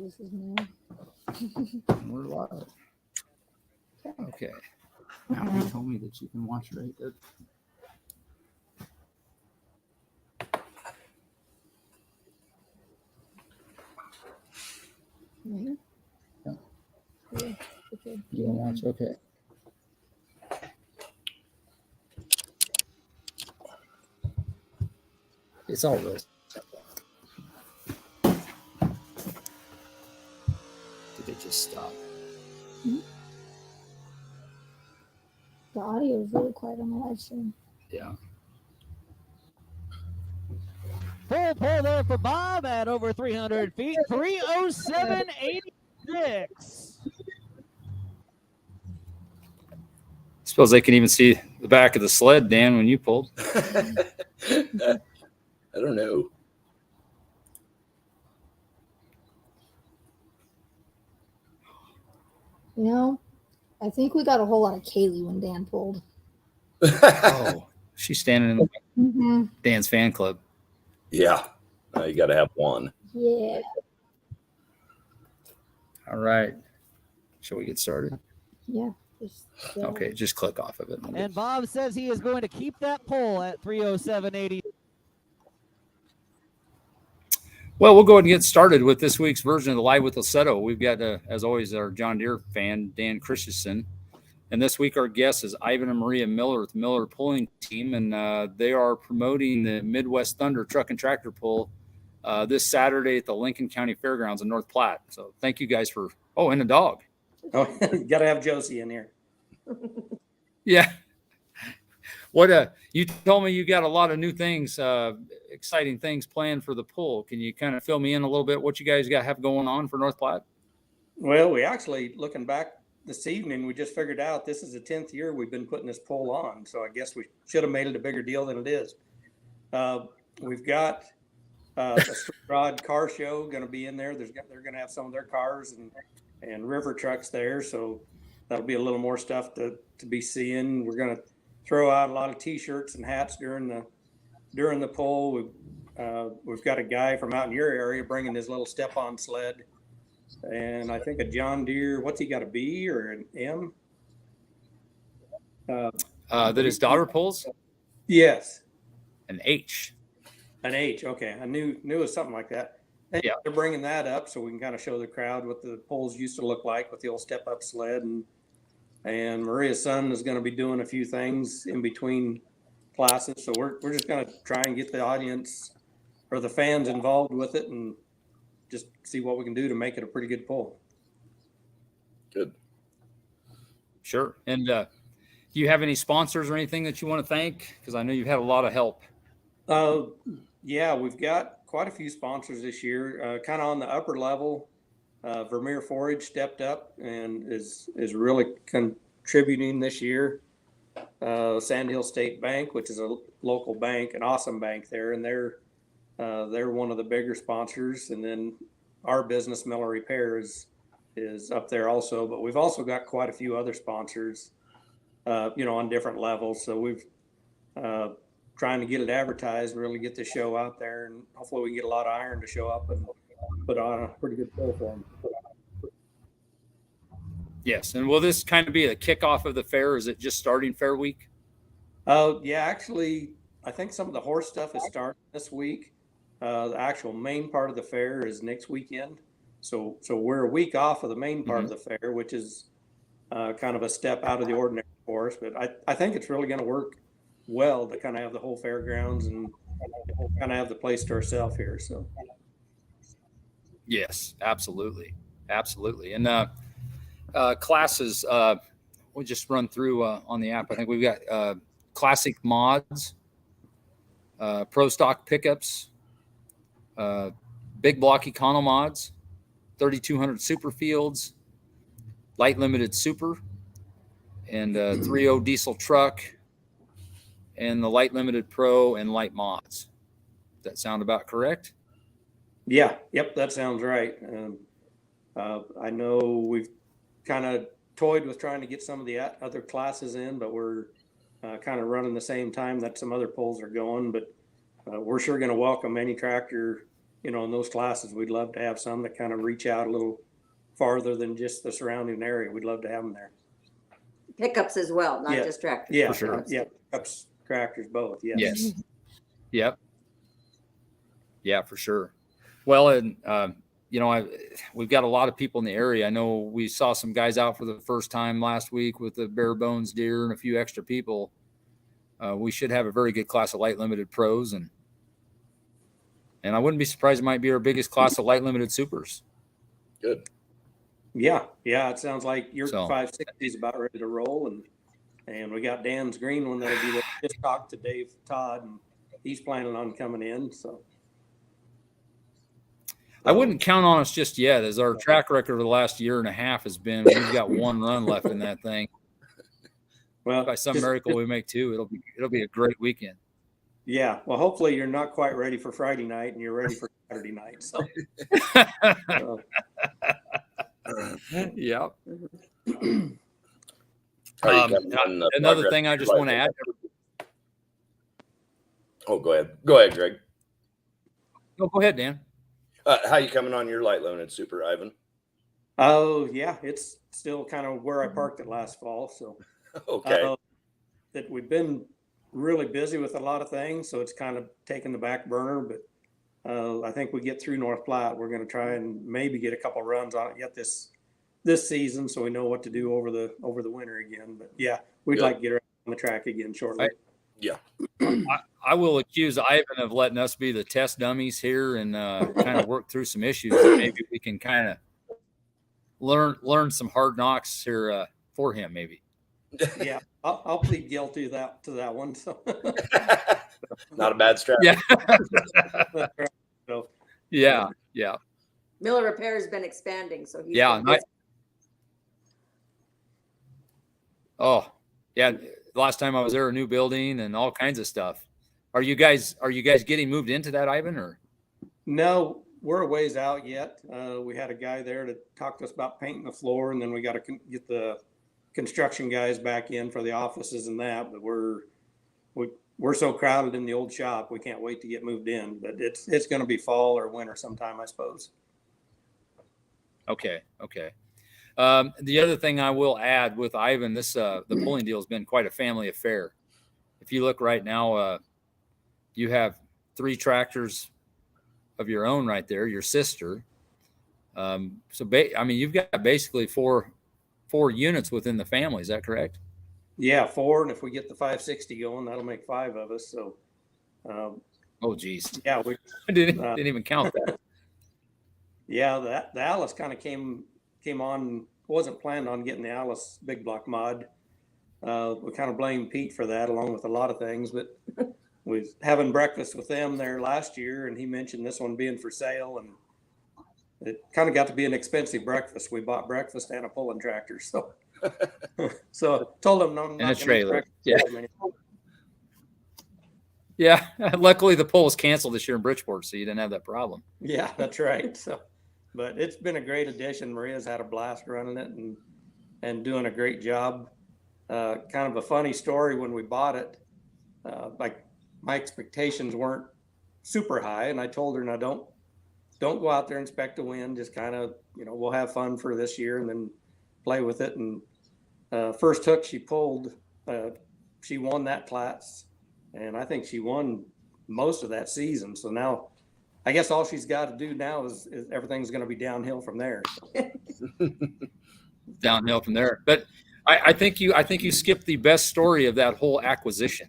This is new. We're live. Okay. Now he told me that you can watch right there. Mm-hmm. Yeah. Yeah. Okay. You want to watch? Okay. It's all real. Did it just stop? Mm-hmm. The audio is really quiet on the live stream. Yeah. Full pull there for Bob at over 300 feet, 307.86. Suppose they can even see the back of the sled, Dan, when you pulled. I don't know. You know, I think we got a whole lot of Kaylee when Dan pulled. Oh, she's standing in the Mm-hmm. Dan's fan club. Yeah, you got to have one. Yeah. All right. Shall we get started? Yeah. Okay, just click off of it. And Bob says he is going to keep that pull at 307.80. Well, we'll go ahead and get started with this week's version of the Live with Lussetto. We've got, as always, our John Deere fan, Dan Christensen. And this week, our guest is Ivan and Maria Miller with the Miller Pulling Team. And they are promoting the Midwest Thunder Truck and Tractor Pull this Saturday at the Lincoln County Fairgrounds in North Platte. So thank you guys for – oh, and a dog. Oh, you got to have Josie in here. Yeah. What you told me you got a lot of new things, exciting things planned for the pull. Can you kind of fill me in a little bit what you guys have going on for North Platte? Well, we actually, looking back this evening, we just figured out this is the 10th year we've been putting this pull on. So I guess we should have made it a bigger deal than it is. We've got a street rod car show going to be in there. They're going to have some of their cars and river trucks there. So that'll be a little more stuff to be seeing. We're going to throw out a lot of T-shirts and hats during the pull. We've got a guy from out in your area bringing his little step-on sled, and I think a John Deere. What's he got, a B or an M? That his daughter pulls? Yes, An H. an H. Okay, I knew it was something like that. And Yeah. they're bringing that up so we can kind of show the crowd what the pulls used to look like with the old step-up sled, and Maria's son is going to be doing a few things in between classes. So we're just going to try and get the audience or the fans involved with it and just see what we can do to make it a pretty good pull. Good. Sure. And do you have any sponsors or anything that you want to thank? Because I know you've had a lot of help. Yeah, we've got quite a few sponsors this year, kind of on the upper level. Vermeer Forage stepped up and is really contributing this year. Sandhill State Bank, which is a local bank, an awesome bank there, and they're one of the bigger sponsors. And then our business, Miller Repair, is up there also. But we've also got quite a few other sponsors, on different levels. So we've trying to get it advertised, really get the show out there, and hopefully we can get a lot of iron to show up and put on a pretty good pull for them. Yes. And will this kind of be the kickoff of the fair? Is it just starting fair week? Yeah, actually, I think some of the horse stuff is starting this week. The actual main part of the fair is next weekend. So we're a week off of the main part of the fair, which is kind of a step out of the ordinary for us. But I think it's really going to work well to kind of have the whole fairgrounds and kind of have the place to ourselves here. So. Yes, absolutely. Absolutely. And classes, we'll just run through on the app. I think we've got classic mods, pro stock pickups, big block econo mods, 3200 super fields, light limited super, and 3.0 diesel truck, and the light limited pro and light mods. Does that sound about correct? Yeah. Yep. That sounds right. I know we've kind of toyed with trying to get some of the other classes in, but we're kind of running the same time that some other pulls are going. But we're sure going to welcome any tractor in those classes, we'd love to have some that kind of reach out a little farther than just the surrounding area. We'd love to have them there. Pickups as well, not Yeah. just tractors. Yeah, For sure. Yeah, pickups, tractors, both. Yes. Yes. Yep. Yeah, for sure. Well, and we've got a lot of people in the area. I know we saw some guys out for the first time last week with the bare bones deer and a few extra people. We should have a very good class of light limited pros, and I wouldn't be surprised it might be our biggest class of light limited supers. Good. Yeah. It sounds like your So. 560 is about ready to roll, and we got Dan's green one that'll be there. Just talked to Dave Todd, and he's planning on coming in. So I wouldn't count on us just yet, as our track record of the last year and a half has been we've got one run left in that thing. Well, By some miracle we make two, it'll be a great weekend. Yeah. Well, hopefully you're not quite ready for Friday night and you're ready for Saturday night. So. Yeah. Another thing I just want to add. Oh, go ahead. Go ahead, Greg. No, go ahead, Dan. How you coming on your light limited super, Ivan? Oh yeah, it's still kind of where I parked it last fall. So Okay. that we've been really busy with a lot of things, so it's kind of taken the back burner. But I think we get through North Platte, we're going to try and maybe get a couple runs on it yet this season, so we know what to do over the winter again. But yeah, we'd Good. like to get her on the track again shortly. Yeah. I will accuse Ivan of letting us be the test dummies here and kind of work through some issues. Maybe we can kind of learn some hard knocks here for him. Maybe. Yeah, I'll plead guilty to that one. So Not a bad strat. Yeah. So, Yeah. Miller Repair has been expanding, so he's Yeah. been busy. Oh, yeah. Last time I was there, a new building and all kinds of stuff. Are you guys getting moved into that, Ivan, or? no, we're a ways out yet. We had a guy there to talk to us about painting the floor, and then we got to get the construction guys back in for the offices and that. But we're so crowded in the old shop, we can't wait to get moved in. But it's going to be fall or winter sometime, I suppose. Okay. The other thing I will add with Ivan, the pulling deal has been quite a family affair. If you look right now, you have 3 tractors of your own right there, your sister. You've got basically four units within the family. Is that correct? Yeah, 4, and if we get the 560 going, that'll make 5 of us. So, Oh, geez. yeah, we I didn't even count that. yeah the Alice kind of came on. Wasn't planning on getting the Alice big block mod. We kind of blame Pete for that, along with a lot of things. But we was having breakfast with them there last year, and he mentioned this one being for sale, and it kind of got to be an expensive breakfast. We bought breakfast and a pulling tractor, so told him no, I'm And a not trailer. Yeah. Yeah. Luckily, the poll was canceled this year in Bridgeport, so you didn't have that problem. Yeah, that's right. So, but it's been a great addition. Maria's had a blast running it and doing a great job. Kind of a funny story when we bought it. Like my expectations weren't super high, and I told her, "Now don't go out there and expect to win. Just kind of, we'll have fun for this year and then play with it." And first hook she pulled, she won that class, and I think she won most of that season. So now, I guess all she's got to do now is everything's going to be downhill from there. Downhill from there. But I think you skipped the best story of that whole acquisition.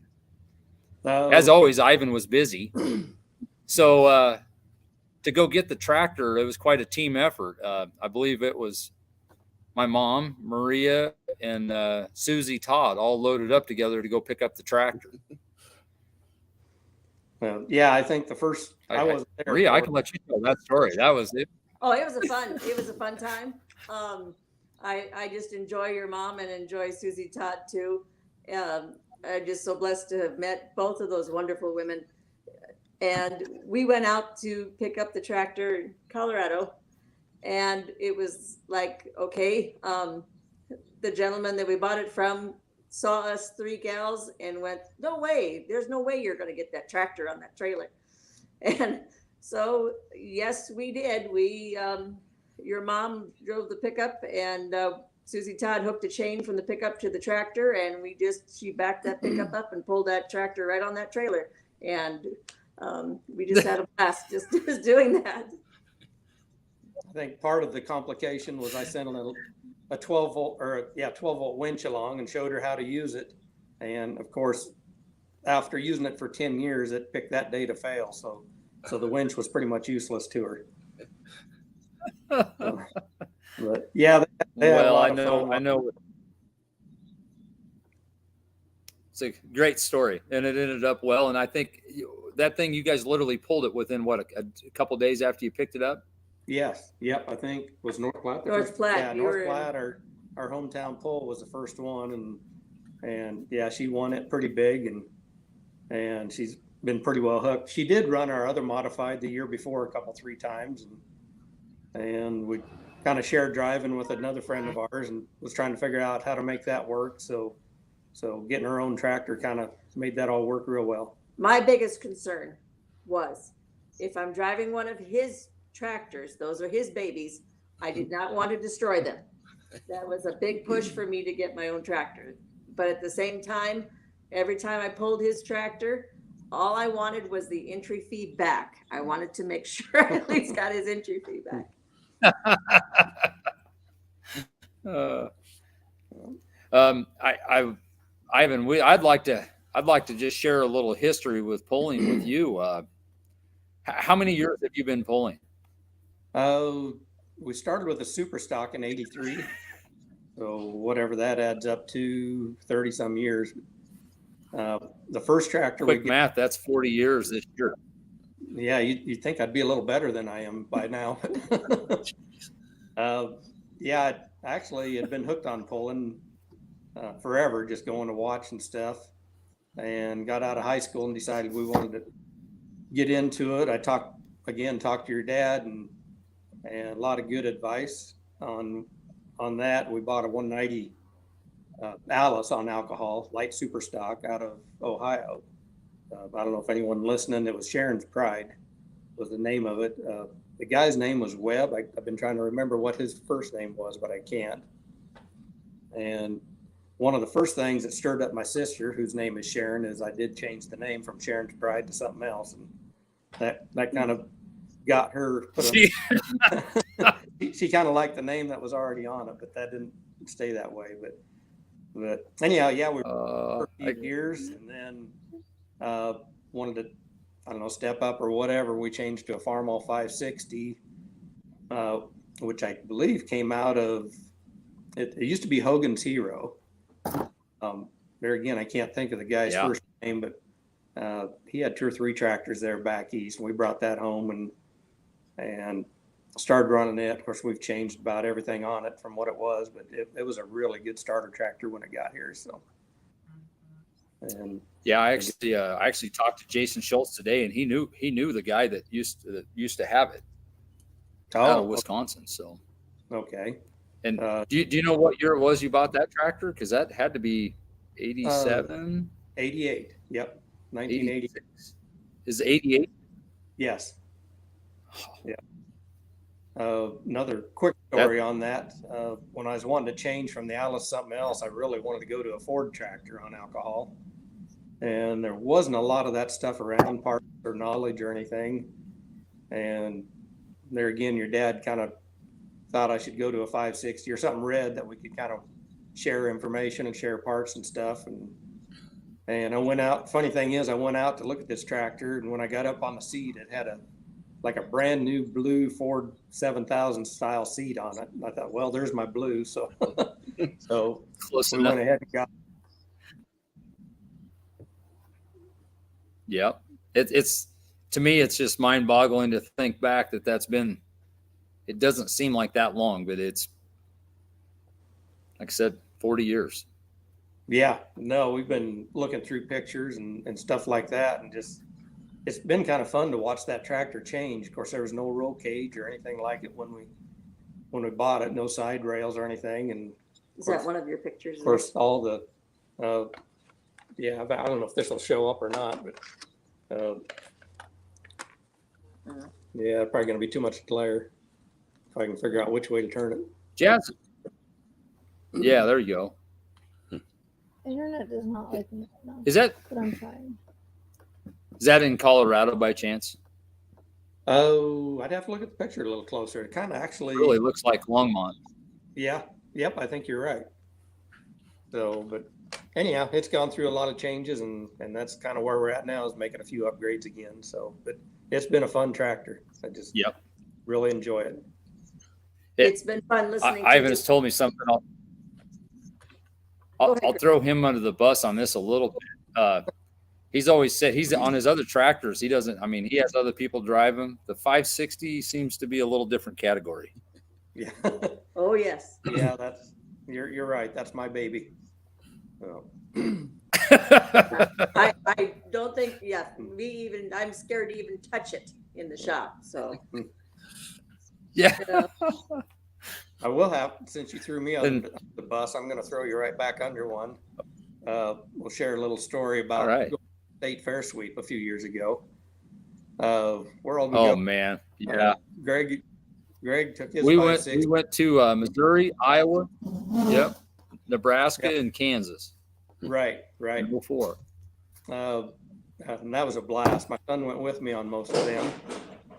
As always, Ivan was busy. So to go get the tractor, it was quite a team effort. I believe it was my mom, Maria, and Susie Todd all loaded up together to go pick up the tractor. Yeah, I think the first I wasn't there. Maria, I can let you tell that story. That was it. Oh, it was a fun time. I just enjoy your mom and enjoy Susie Todd too. I'm just so blessed to have met both of those wonderful women. And we went out to pick up the tractor in Colorado, and it was like, okay, the gentleman that we bought it from saw us 3 gals and went, "No way, there's no way you're going to get that tractor on that trailer." And So yes, we did. Your mom drove the pickup, and Susie Todd hooked a chain from the pickup to the tractor, and she backed that pickup up and pulled that tractor right on that trailer. And we just had a blast just doing that. I think part of the complication was I sent a 12 volt winch along and showed her how to use it. And of course, after using it for 10 years, it picked that day to fail. So the winch was pretty much useless to her. But yeah, they had a Well, lot I of fun. know. It's a great story, and it ended up well. And I think that thing, you guys literally pulled it within what, a couple days after you picked it up. Yes. Yep. I think was North Platte. North Platte. Yeah, North Platte. Our hometown pull was the first one, and yeah, she won it pretty big, and she's been pretty well hooked. She did run our other modified the year before three times, and we kind of shared driving with another friend of ours and was trying to figure out how to make that work. So getting her own tractor kind of made that all work real well. My biggest concern was if I'm driving one of his tractors, those are his babies, I did not want to destroy them. That was a big push for me to get my own tractor. But at the same time, every time I pulled his tractor, all I wanted was the entry fee back. I wanted to make sure I at least got his entry fee back. Ivan, I'd like to just share a little history with pulling with you. How many years have you been pulling? We started with a super stock in '83, so whatever that adds up to, 30 some years. The first tractor. Quick math, that's 40 years this year. Yeah, you'd think I'd be a little better than I am by now. Yeah, I actually had been hooked on pulling forever, just going to watch and stuff, and got out of high school and decided we wanted to get into it. I talked to your dad, and a lot of good advice on that. We bought a 190 Alice on alcohol, light super stock out of Ohio. I don't know if anyone listening, it was Sharon's Pride was the name of it. The guy's name was Webb. I've been trying to remember what his first name was, but I can't. And one of the first things that stirred up my sister, whose name is Sharon, is I did change the name from Sharon's Pride to something else. And that kind of got her. She kind of liked the name that was already on it, but that didn't stay that way. But anyhow, yeah, we were for a few years, and then wanted to, I don't know, step up or whatever. We changed to a Farmall 560, which I believe came out of it used to be Hogan's Hero. There again, I can't think of the guy's first name, but he had 2 or 3 tractors there back east. And we brought that home and started running it. Of course, we've changed about everything on it from what it was, but it was a really good starter tractor when it got here. So, and yeah, I actually talked to Jason Schultz today, and he knew the guy that used to have it out of Wisconsin. So, okay. And do you know what year it was you bought that tractor? Because that had to be 87, 88. Yep, 1986. Is it 88? Yes. Yeah. Another quick story on that. When I was wanting to change from the Alice something else, I really wanted to go to a Ford tractor on alcohol. And there wasn't a lot of that stuff around, parts or knowledge or anything. And there again, your dad kind of thought I should go to a 560 or something red that we could kind of share information and share parts and stuff. And I went out. Funny thing is, I went out to look at this tractor, and when I got up on the seat, it had a brand new blue Ford 7000 style seat on it. And I thought, well, there's my blue. So, Close we enough. went ahead and got. Yeah, it's to me, it's just mind boggling to think back that's been. It doesn't seem like that long, but it's, like I said, 40 years. Yeah, no, we've been looking through pictures and stuff like that, and just it's been kind of fun to watch that tractor change. Of course, there was no roll cage or anything like it when we bought it, no side rails or anything. And is that one of your pictures? Of course, all the I don't know if this will show up or not, but Yeah, probably going to be too much glare if I can figure out which way to turn it. Jazz. Yeah, there you go. Internet does not like me right now, Is that but I'm trying. in Colorado by chance? Oh, I'd have to look at the picture a little closer. It kind of actually Really looks like Longmont. Yeah. Yep. I think you're right. So, but anyhow, it's gone through a lot of changes, and that's kind of where we're at now, is making a few upgrades again. So, but it's been a fun tractor. I just really enjoy it. It's been fun listening. Ivan has told me something. Go ahead. I'll throw him under the bus on this a little bit. He's always said he's on his other tractors. He doesn't. I mean, he has other people drive him. The 560 seems to be a little different category. Yeah. Oh yes. Yeah. You're right. That's my baby. So. I don't think. Yeah. I'm scared to even touch it in the shop. So. Yeah. I will have, since you threw me on the bus, I'm going to throw you right back under one. We'll share a little story about State Fair sweep a few years ago. Where all we go? Man. Yeah. Greg took his We went to Missouri, Iowa, Nebraska, and Kansas. Right. Before. And that was a blast. My son went with me on most of them,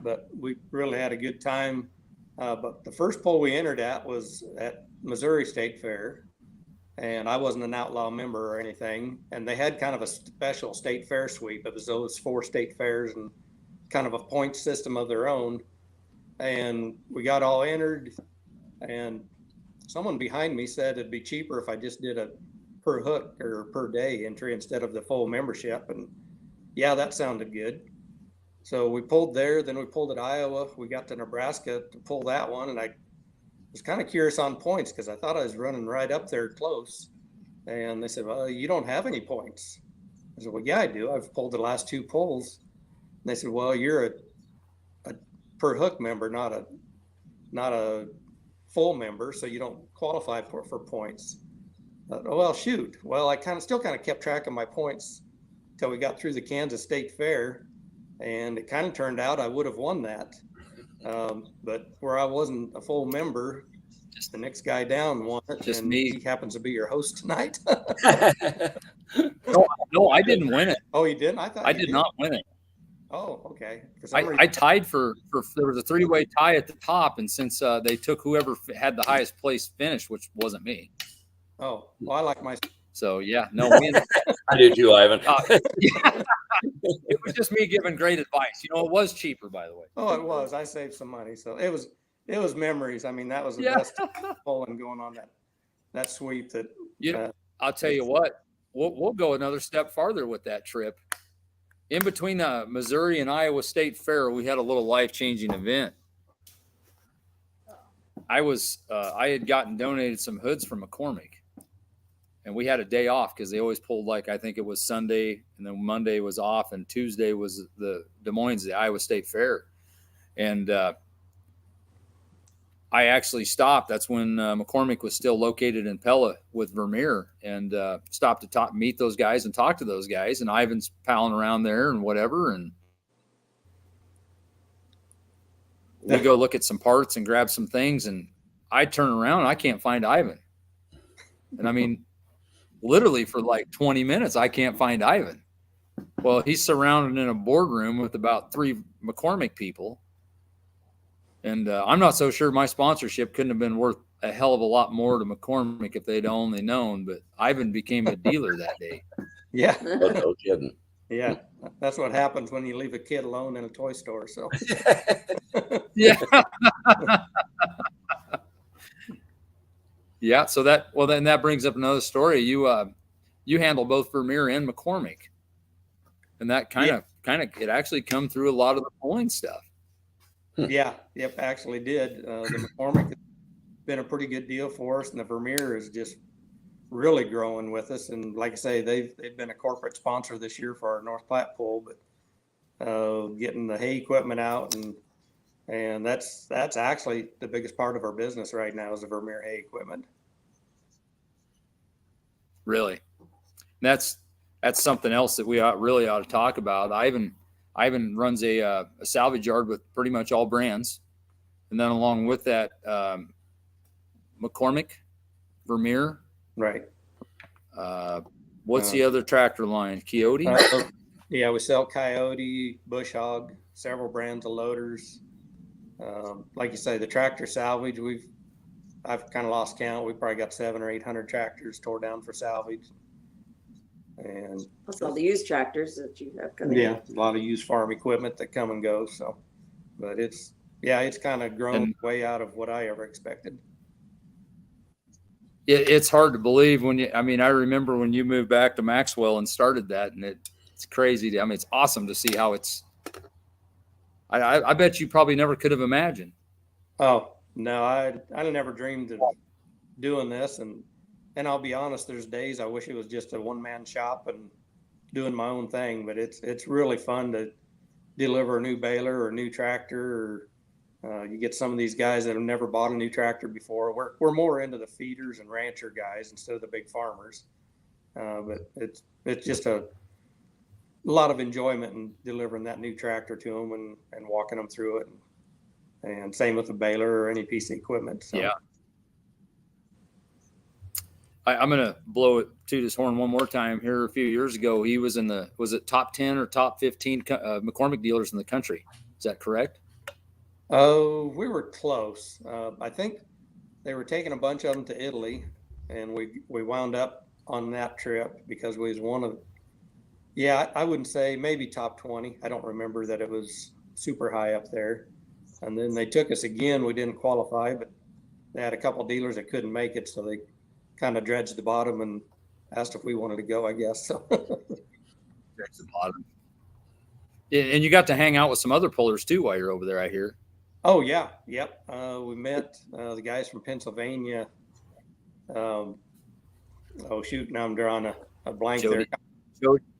but we really had a good time. But the first poll we entered at was at Missouri State Fair, and I wasn't an outlaw member or anything. And they had kind of a special State Fair sweep. It was those 4 state fairs and kind of a point system of their own. And we got all entered, and someone behind me said it'd be cheaper if I just did a per hook or per day entry instead of the full membership. And yeah, that sounded good. So we pulled there, then we pulled at Iowa. We got to Nebraska to pull that one. And I was kind of curious on points because I thought I was running right up there close. And they said, well, you don't have any points. I said, well, yeah, I do. I've pulled the last 2 pulls. And they said, well, you're a per hook member, not a full member. So you don't qualify for points. Well, shoot. Well, I still kept track of my points till we got through the Kansas State Fair. And it kind of turned out I would have won that. But where I wasn't a full member, just the next guy down won it. Just and me. He happens to be your host tonight. No, I didn't win it. Oh, you didn't? I thought I did not win it. Oh, okay. I tied for there was a 3-way tie at the top, and since they took whoever had the highest place finish, which wasn't me. Oh, well, I like my. So yeah, no, I do too, Ivan. It was just me giving great advice. It was cheaper, by the way. Oh, it was. I saved some money, so it was memories. I mean, that was the best pulling going on that sweep. That I'll tell you what, we'll go another step farther with that trip. In between the Missouri and Iowa State Fair, we had a little life-changing event. I had gotten donated some hoods from McCormick. And we had a day off because they always pulled, I think it was Sunday, and then Monday was off, and Tuesday was the Des Moines, the Iowa State Fair. And I actually stopped. That's when McCormick was still located in Pella with Vermeer, and stopped to meet those guys and talk to those guys. And Ivan's palling around there and whatever. And we go look at some parts and grab some things. And I turn around and I can't find Ivan. And I mean, literally for 20 minutes, I can't find Ivan. Well, he's surrounded in a boardroom with about 3 McCormick people. And I'm not so sure my sponsorship couldn't have been worth a hell of a lot more to McCormick if they'd only known, but Ivan became a dealer that day. Yeah. No kidding. Yeah. That's what happens when you leave a kid alone in a toy store. So Yeah. Yeah. So then that brings up another story. You handle both Vermeer and McCormick, and that kind of it actually come through a lot of the pulling stuff. Yeah. Yep. Actually did. The McCormick has been a pretty good deal for us, and the Vermeer is just really growing with us. And like I say, they've been a corporate sponsor this year for our North Platte pull, but getting the hay equipment out and that's actually the biggest part of our business right now is the Vermeer hay equipment. Really, that's something else that we really ought to talk about. Ivan Ivan runs a salvage yard with pretty much all brands. And then along with that, McCormick, Vermeer. Right. What's the other tractor line? Coyote? Yeah, we sell Coyote, Bush Hog, several brands of loaders. Like you say, the tractor salvage, I've kind of lost count. We probably got 700 or 800 tractors tore down for salvage. And That's all the used tractors that you have coming. yeah, a lot of used farm equipment that come and go. So, but it's kind of grown way out of what I ever expected. It's hard to believe I remember when you moved back to Maxwell and started that, and it's crazy. It's awesome to see how I bet you probably never could have imagined. Oh, no, I never dreamed of doing this. And I'll be honest, there's days I wish it was just a one-man shop and doing my own thing, but it's really fun to deliver a new baler or a new tractor, or you get some of these guys that have never bought a new tractor before. We're more into the feeders and rancher guys instead of the big farmers. But it's just a lot of enjoyment in delivering that new tractor to them and walking them through it. And same with the baler or any piece of equipment. So. Yeah. I'm going to blow it to his horn one more time. Here a few years ago, he was in was it top 10 or top 15 McCormick dealers in the country? Is that correct? Oh, we were close. I think they were taking a bunch of them to Italy, and we wound up on that trip because we was one of, I wouldn't say maybe top 20. I don't remember that it was super high up there. And then they took us again. We didn't qualify, but they had a couple dealers that couldn't make it, so they kind of dredged the bottom and asked if we wanted to go, I guess. So. Dredged the bottom. And you got to hang out with some other pullers too while you're over there, I hear. Oh yeah, yep. We met the guys from Pennsylvania. Oh shoot, now I'm drawing a blank Jody. there.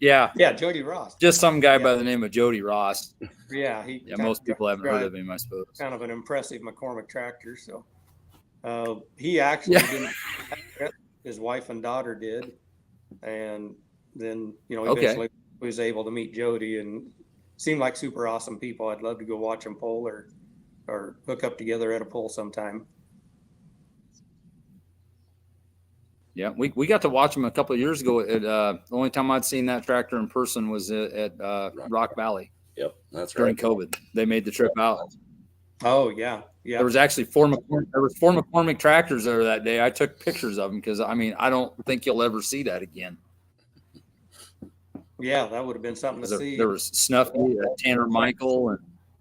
Yeah, Jody Ross. Just some guy by the name of Jody Ross. Yeah, most people haven't heard of him, I suppose. Kind of an impressive McCormick tractor. So he actually didn't. His wife and daughter did, and then eventually we was able to meet Jody, and seemed like super awesome people. I'd love to go watch them pull or hook up together at a pull sometime. Yeah, we got to watch them a couple of years ago. The only time I'd seen that tractor in person was at Rock Valley. Yep, that's during right. COVID. They made the trip out. Oh yeah. There was actually four McCormick tractors there that day. I took pictures of them because I don't think you'll ever see that again. Yeah, that would have been something to see. There was Snuffy, Tanner Michael,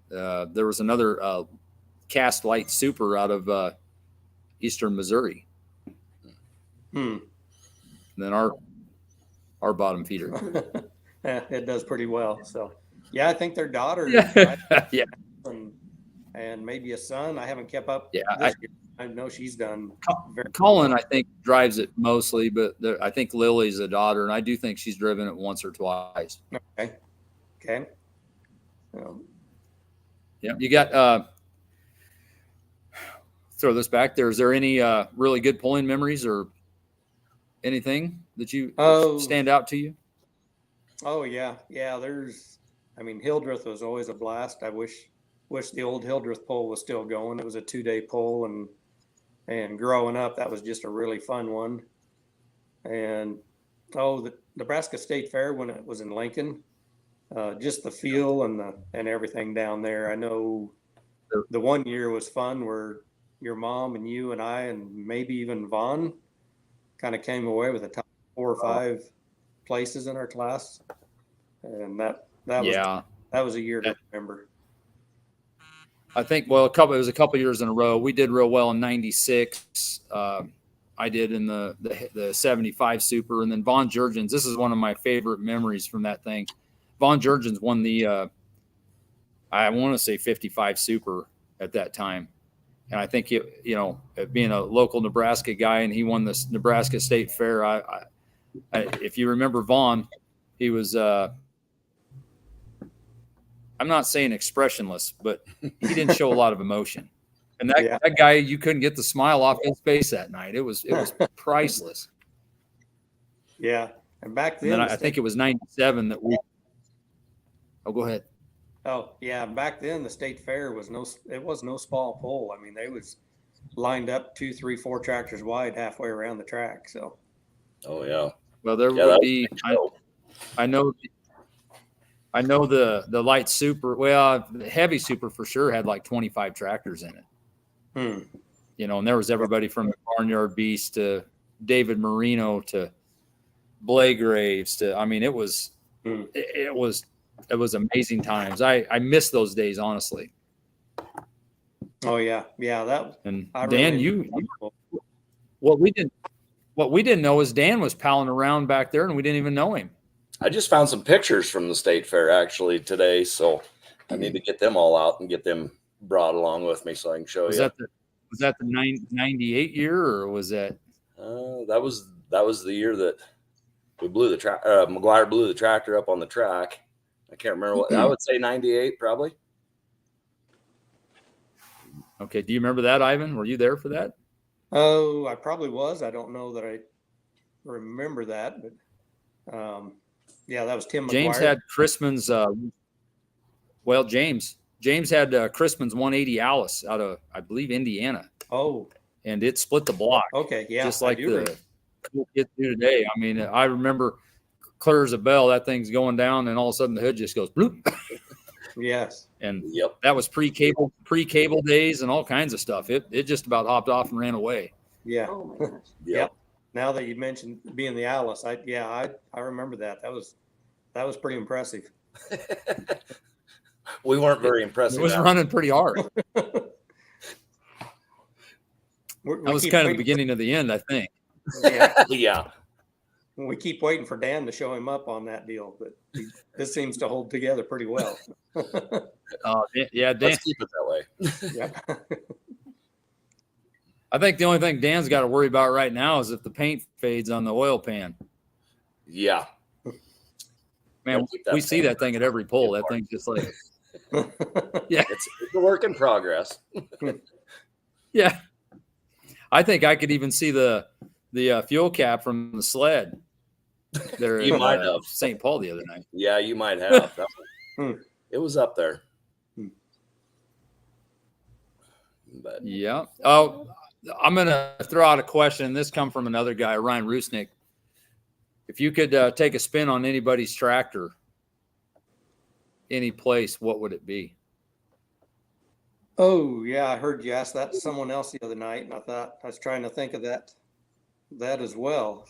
and there was another cast light super out of Eastern Missouri. And then our bottom feeder. It does pretty well. So yeah, I think their daughter. Yeah. And maybe a son. I haven't kept up. Yeah, I know she's done. Colin, I think, drives it mostly, but I think Lily's a daughter, and I do think she's driven it once or twice. Okay. Yeah, you got. Throw this back there. Is there any really good pulling memories or anything that you stand out to you? Oh yeah. Hildreth was always a blast. I wish the old Hildreth pull was still going. It was a 2-day pull, and growing up, that was just a really fun one. And the Nebraska State Fair when it was in Lincoln, just the feel and everything down there. I know the one year was fun where your mom and you and I and maybe even Vaughn kind of came away with the top 4 or 5 places in our class, and that was a year to remember. I think, it was a couple years in a row. We did real well in 96. I did in the 75 Super. And then Von Jurgens, this is one of my favorite memories from that thing. Von Jurgens won the, I want to say 55 Super at that time. And I think, being a local Nebraska guy, and he won this Nebraska State Fair. If you remember Vaughn, he was, I'm not saying expressionless, but he didn't show a lot of emotion. And that guy, you couldn't get the smile off his face that night. It was priceless. Yeah. And back then, I think it was 97 that we. Oh, go ahead. Oh yeah, back then the state fair was it was no small pull. I mean, they was lined up 2, 3, 4 tractors wide halfway around the track. So Oh yeah. Well, there Yeah, would that was be. a big show. I know the light super. Well, the heavy super for sure had like 25 tractors in it. You know, and there was everybody from the Barnyard Beast to David Marino to Blake Graves to. I mean, it was amazing times. I miss those days, honestly. Oh yeah, that. And I Dan, really what we didn't know is Dan was palling around back there, and we didn't even know him. I just found some pictures from the state fair actually today, so I need to get them all out and get them brought along with me so I can show Was you. that the 98 year, or was that? That was the year that we blew the McGuire blew the tractor up on the track. I can't remember what I would say. 98 probably. Okay, do you remember that, Ivan? Were you there for that? Oh, I probably was. I don't know that I remember that, but yeah, that was Tim McGuire. James had Chrisman's. James had Chrisman's 180 Alice out of, I believe, Indiana. Oh, and it split the block. Okay, yeah, just like the cool kids do today. I mean, I remember clear as a bell. That thing's going down, and all of a sudden the hood just goes bloop. Yes, and that was pre-cable days and all kinds of stuff. It just about hopped off and ran away. Yeah. Oh my gosh. Yep. Now that you mentioned being the Alice, I remember that. That was pretty impressive. We weren't very impressive. It was running pretty hard. That was kind of the beginning of the end, I think. Yeah. Yeah. We keep waiting for Dan to show him up on that deal, but this seems to hold together pretty well. Yeah, Dan. Let's keep it that way. Yeah. I think the only thing Dan's got to worry about right now is if the paint fades on the oil pan. Yeah. Man, we see that thing at every pull. That thing's just like, yeah, it's a work in progress. Yeah. I think I could even see the fuel cap from the sled there. You might have St. Paul the other night. Yeah, you might have. It was up there. But yeah. Oh, I'm gonna throw out a question. This come from another guy, Ryan Rusnick. If you could take a spin on anybody's tractor, any place, what would it be? Oh yeah, I heard you ask that to someone else the other night, and I thought I was trying to think of that as well.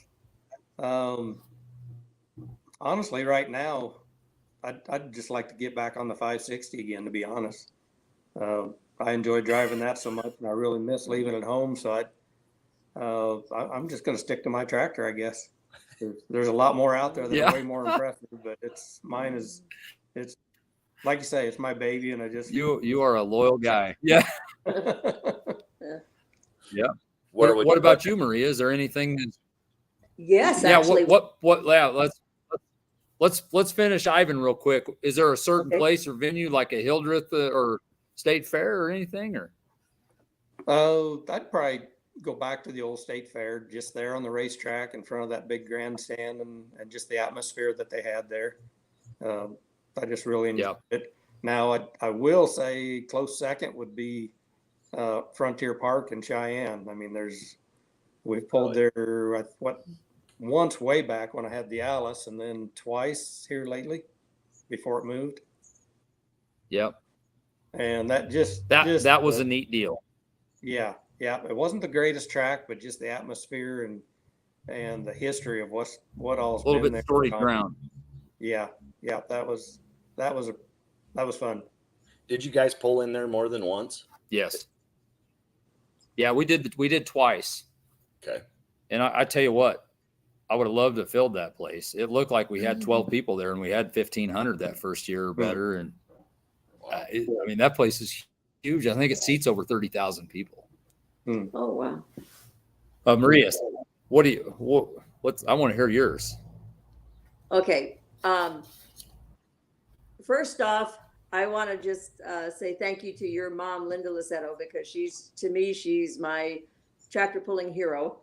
Honestly, right now, I'd just like to get back on the 560 again. To be honest, I enjoy driving that so much, and I really miss leaving it home. So I'm just going to stick to my tractor, I guess. There's a lot more out there that are way more impressive, but it's like you say, it's my baby, and I just you are a loyal guy. Yeah. Yeah. What about you, Maria? Is there anything that's Yes, actually. Yeah, let's finish Ivan real quick. Is there a certain place or venue like a Hildreth or State Fair or anything? Or I'd probably go back to the old State Fair, just there on the racetrack in front of that big grandstand and just the atmosphere that they had there. I just really enjoyed it. Now, I will say close second would be Frontier Park in Cheyenne. I mean, we've pulled there once way back when I had the Alice, and then twice here lately before it moved. Yep. And that was a neat deal. Yeah. Yeah. It wasn't the greatest track, but just the atmosphere and the history of what all's a little been bit there. storied ground. Yeah. Yeah. That was fun. Did you guys pull in there more than once? Yes. Yeah, we did twice. Okay. And I tell you what, I would have loved to have filled that place. It looked like we had 12 people there, and we had 1,500 that first year or better. And I mean, that place is huge. I think it seats over 30,000 people. Oh wow. Maria, I want to hear yours. Okay. First off, I want to just say thank you to your mom, Linda Lussetto, because she's my tractor pulling hero.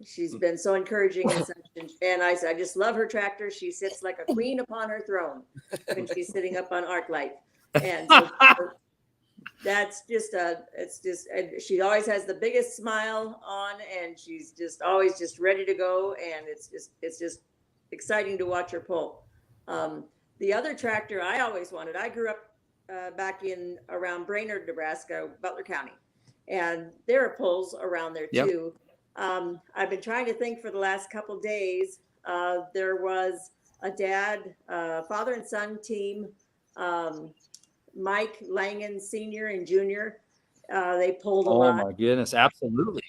She's been so encouraging and I said, I just love her tractor. She sits like a queen upon her throne when she's sitting up on ArcLight. And so that's just she always has the biggest smile on, and she's just always just ready to go. And it's just exciting to watch her pull. The other tractor I always wanted, I grew up back in around Brainerd, Nebraska, Butler County, and there are pulls around there too. I've been trying to think for the last couple days. There was a father and son team, Mike Langen Sr. and Jr. They pulled a lot. Oh my goodness, absolutely.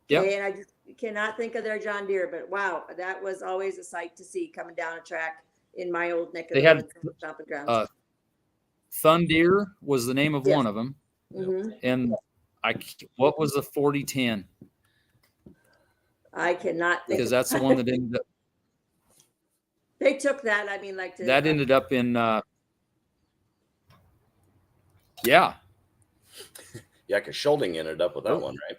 Yeah. And I just cannot think of their John Deere, but wow, that was always a sight to see coming down a track in my old neck of the woods stomping grounds. Thunder was the name of one of them. Mm-hmm. And what was the 4010? I cannot think because that's the one that ended up. They took that. I mean, that ended up in. Yeah. Yeah, because Schulding ended up with that one, right?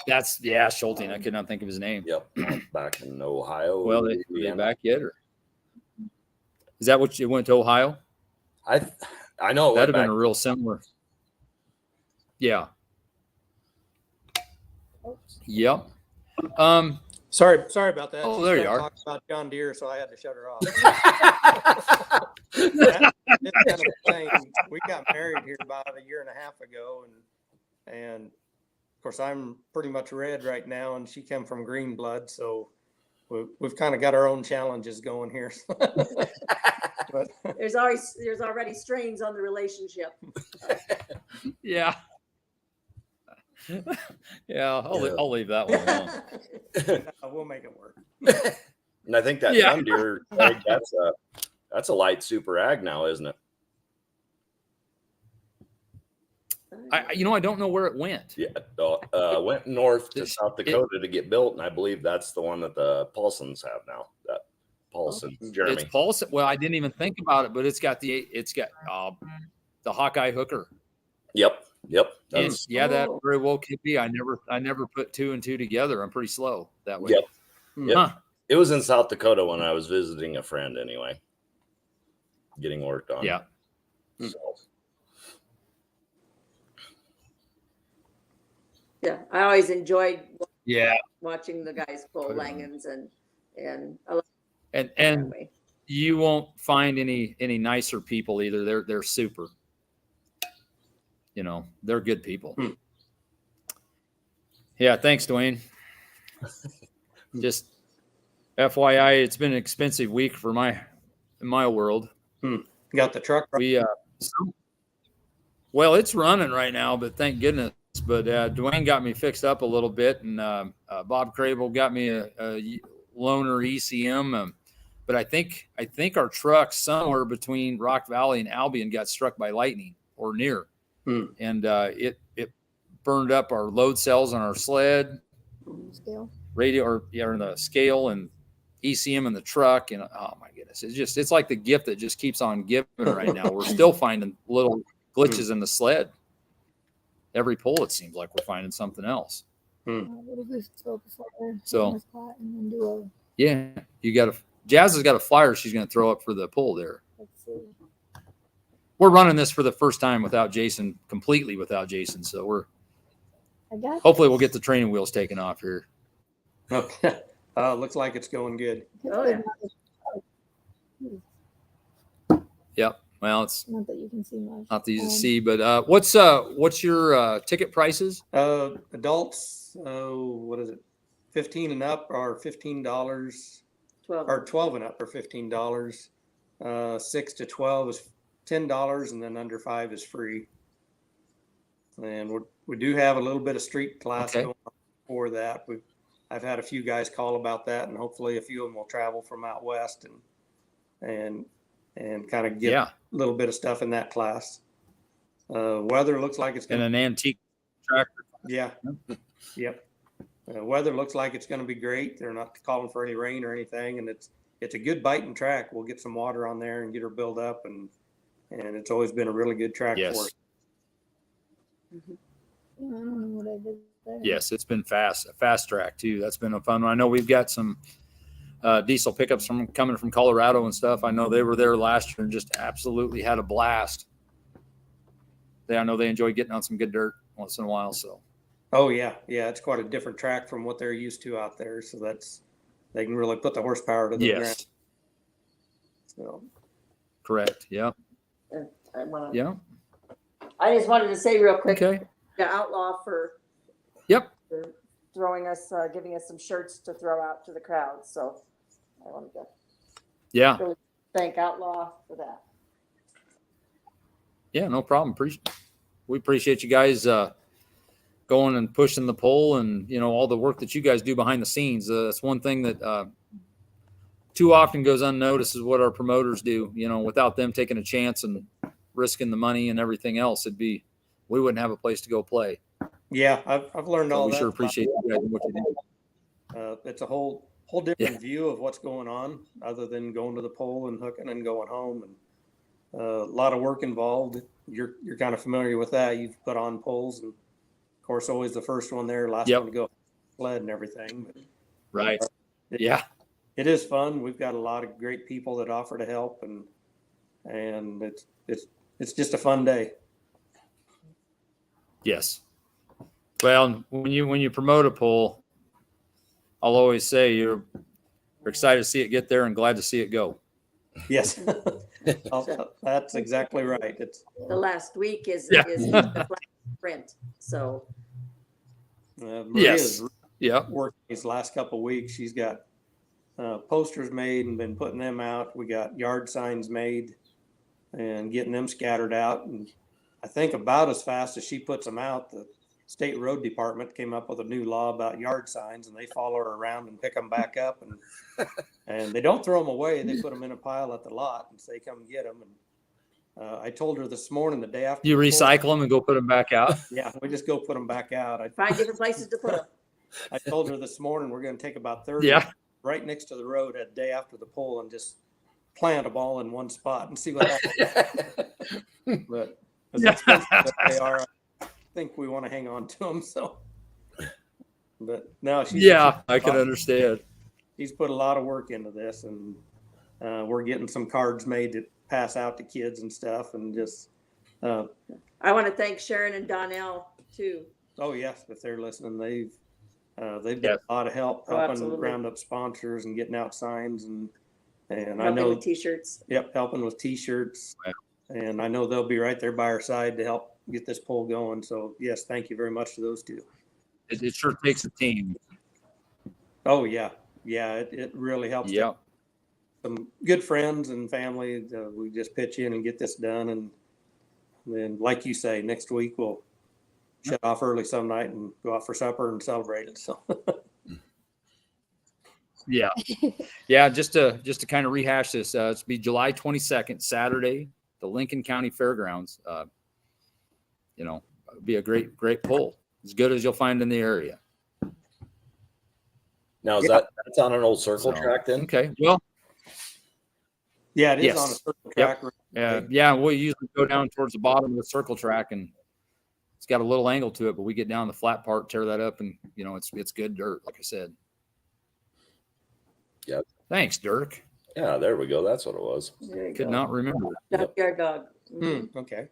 That's Schulding. I could not think of his name. Yep, back in Ohio. Well, are they back yet, or is that what you went to Ohio? I know that'd have been a real similar. Yeah. Yep. Sorry about that. Oh, there you are. Talking about John Deere, so I had to shut her off. This kind of thing. We got married here about a year and a half ago, and of course I'm pretty much red right now, and she came from green blood, so we've kind of got our own challenges going here. But there's already strains on the relationship. Yeah. Yeah, I'll leave that one alone. We'll make it work. And I think that Thunder, that's a light super ag now, isn't it? I don't know where it went. Yeah, went north to South Dakota to get built, and I believe that's the one that the Paulsons have now. That Paulson, Jeremy. It's Paulson. Well, I didn't even think about it, but it's got the Hawkeye hooker. Yep. That very well could be. I never put two and two together. I'm pretty slow that way. Yep. Huh. It was in South Dakota when I was visiting a friend anyway, getting worked on. Yeah. So. Yeah, I always enjoyed watching the guys pull Langens and you won't find any nicer people either. They're super. They're good people. Yeah, thanks, Dwayne. Just FYI, it's been an expensive week for in my world. Got the truck. Well, it's running right now, but thank goodness. But Dwayne got me fixed up a little bit, and Bob Crable got me a loaner ECM. But I think our truck somewhere between Rock Valley and Albion got struck by lightning or near. And it burned up our load cells on our sled, radio or the scale, and ECM in the truck. And oh my goodness, it's like the gift that just keeps on giving right now. We're still finding little glitches in the sled. Every pull, it seems like we're finding something else. So Jazz has got a flyer she's going to throw up for the pull there. Let's see. We're running this for the first time completely without Jason. So hopefully we'll get the training wheels taken off here. Okay. Looks like it's going good. Oh, yeah. Yep. Well, it's not that you can see much. Not that you can see, but what's your ticket prices? Adults, what is it? 15 and up are $15. 12 and up are $15. 6 to 12 is $10, and then under 5 is free. And we do have a little bit of street class going on for that. I've had a few guys call about that, and hopefully a few of them will travel from out west and kind of get a little bit of stuff in that class. Weather looks like it's going an antique tractor. Yeah. Yep. Weather looks like it's going to be great. They're not calling for any rain or anything, and it's a good biting track. We'll get some water on there and get her built up, and it's always been a really good track for us. I don't know what I did there. Yes, it's been a fast track too. That's been a fun one. I know we've got some diesel pickups coming from Colorado and stuff. I know they were there last year and just absolutely had a blast. I know they enjoy getting on some good dirt once in a while. So. Oh yeah, it's quite a different track from what they're used to out there. So they can really put the horsepower to the ground. Yes. So. Correct. Yeah. Yeah. I just wanted to say real quick, Okay. the Outlaw for throwing us, giving us some shirts to throw out to the crowd. So I wanted to really thank Outlaw for that. Yeah, no problem. We appreciate you guys going and pushing the poll and, all the work that you guys do behind the scenes. That's one thing that too often goes unnoticed is what our promoters do. Without them taking a chance and risking the money and everything else, we wouldn't have a place to go play. Yeah, I've learned all that. We sure appreciate you guys and what you do. It's a whole different view of what's going on, other than going to the pole and hooking and going home, and a lot of work involved. You're kind of familiar with that. You've put on poles, and of course, always the first one there, last one to go, sled and everything. But, right. It is fun. We've got a lot of great people that offer to help, and it's just a fun day. Yes. Well, when you promote a pole, I'll always say you're excited to see it get there and glad to see it go. Yes, that's exactly right. It's the last week is the flat sprint. So Maria's worked these last couple of weeks. She's got posters made and been putting them out. We got yard signs made and getting them scattered out. And I think about as fast as she puts them out, the state road department came up with a new law about yard signs, and they follow her around and pick them back up, and they don't throw them away. They put them in a pile at the lot and say, come get them. And I told her this morning, the day after. You recycle them and go put them back out? Yeah, we just go put them back out. Find different places to put them. I told her this morning, we're going to take about 30 right next to the road a day after the pole and just plant them all in one spot and see what happens. But as expensive as they are, I think we want to hang on to them. So, but no, I can understand. He's put a lot of work into this, and we're getting some cards made to pass out to kids and stuff, and just. I want to thank Sharon and Donnell too. Oh yes, if they're listening, they've done a lot of help helping round up sponsors and getting out signs and helping I know with t-shirts. Yep, helping with t-shirts. Wow. And I know they'll be right there by our side to help get this poll going. So yes, thank you very much to those two. It sure takes a team. Oh yeah, it really helps. Yeah, some good friends and family. We just pitch in and get this done, and then, like you say, next week we'll shut off early some night and go out for supper and celebrate it. So. Yeah. Just to kind of rehash this, it's be July 22nd, Saturday, the Lincoln County Fairgrounds. It'd be a great poll, as good as you'll find in the area. Now, that's on an old circle track then? Okay. Well, yeah, it is on a circle track. Yeah. We usually go down towards the bottom of the circle track, and it's got a little angle to it, but we get down the flat part, tear that up, and it's good dirt, like I said. Yep. Thanks, Dirk. Yeah, there we go. That's what it was. Could not remember. Junkyard dog. Okay.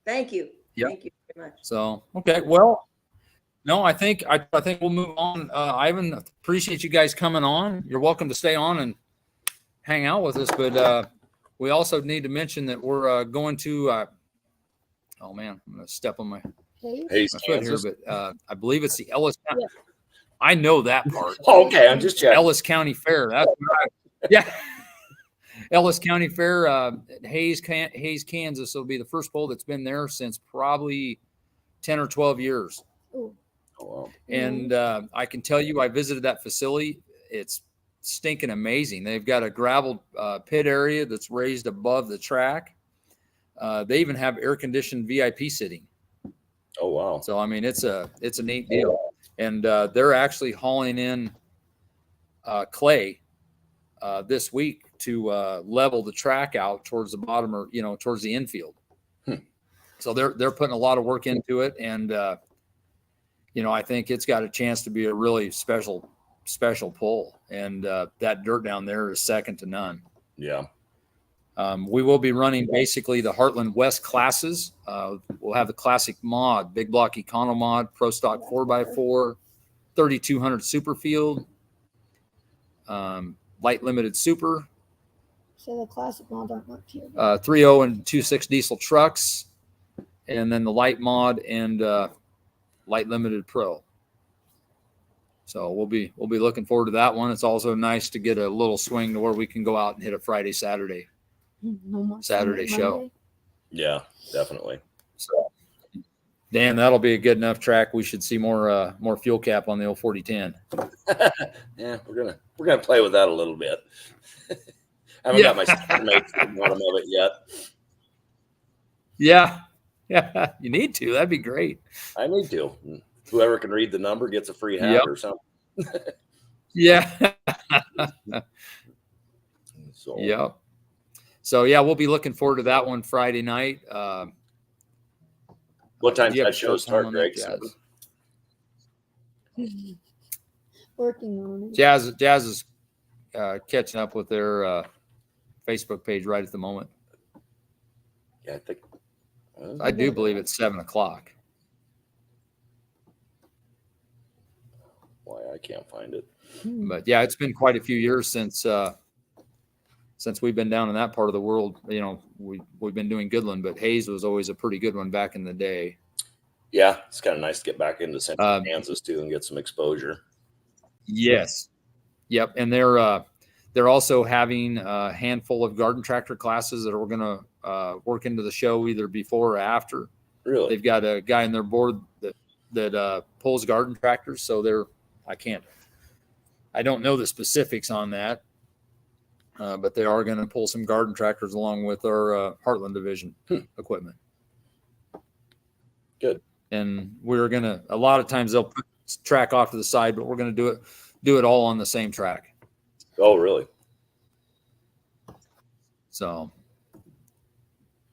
Thank you. Yep. Thank you very much. So, okay. Well, no, I think we'll move on. Ivan, appreciate you guys coming on. You're welcome to stay on and hang out with us, but we also need to mention that we're going to oh man, I'm going to step on my foot here, but I believe it's the Ellis County. Yeah. I know that part. Okay, I'm just checking. Ellis County Fair. That's right. Ellis County Fair, at Hayes, Kansas. Will be the first poll that's been there since probably 10 or 12 years. Ooh. Oh, wow. And I can tell you, I visited that facility. It's stinking amazing. They've got a gravel pit area that's raised above the track. They even have air-conditioned VIP sitting. Oh, wow. So, I mean, it's a neat deal. And they're actually hauling in clay this week to level the track out towards the bottom, or towards the infield. So they're putting a lot of work into it, and I think it's got a chance to be a really special pull, and that dirt down there is second to none. Yeah. We will be running basically the Heartland West classes. We'll have the classic mod, big block econo mod, pro stock 4x4, 3200 super field, light limited super, So the classic mods aren't much here. 3.0 and 2.6 diesel trucks, and then the light mod and light limited pro. So we'll be looking forward to that one. It's also nice to get a little swing to where we can go out and hit a Friday, Saturday Sunday, show. Monday. Yeah, definitely. So, Dan, that'll be a good enough track. We should see more fuel cap on the old 4010. Yeah, we're gonna play with that a little bit. I haven't got my sticker made for the bottom of it yet. Yeah, you need to. That'd be great. I need to. Whoever can read the number gets a free hat or something. Yeah. So. Yep. So yeah, we'll be looking forward to that one Friday night. What time Do you does have that show a start, time on Greg? that, Working on it. Jazz is catching up with their Facebook page right at the moment. Yeah, I think. I do believe it's 7:00. Why I can't find it. But yeah, it's been quite a few years since we've been down in that part of the world. We've been doing Goodland, but Hayes was always a pretty good one back in the day. Yeah, it's kind of nice to get back into Central Kansas too and get some exposure. Yes. Yep. And they're also having a handful of garden tractor classes that we're going to work into the show either before or after. Really? They've got a guy in their board that pulls garden tractors. So I don't know the specifics on that, but they are going to pull some garden tractors along with our Heartland division equipment. Good. And a lot of times they'll put track off to the side, but we're going to do it all on the same track. Oh, really? So,